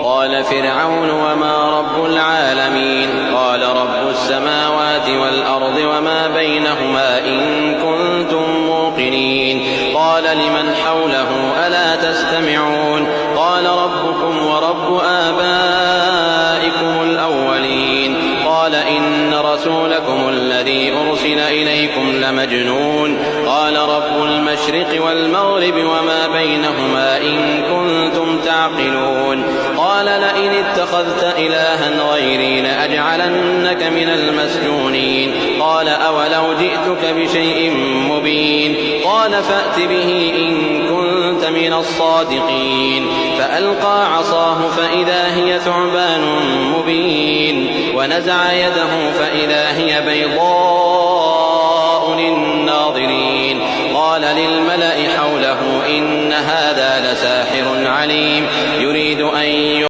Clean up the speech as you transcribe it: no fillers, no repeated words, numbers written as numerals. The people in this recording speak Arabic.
قال فرعون وما رب العالمين قال رب السماوات والأرض وما بينهما إن كنتم موقنين قال لمن حوله ألا تستمعون قال ربكم ورب آبائكم الأولين قال إن رسولكم الذي أرسل إليكم لمجنون قال رب المشرق والمغرب وما بينهما إن كنتم تعقلون قال لئن اتخذت إلها غيري لأجعلنك من المسجونين قال أولو جئتك بشيء مبين قال فأت به إن كنت من الصادقين فألقى عصاه فإذا هي ثعبان مبين ونزع يده فإذا هي بيضاء للناظرين قال للملأ حوله إن هذا لساحر عليم يريد أن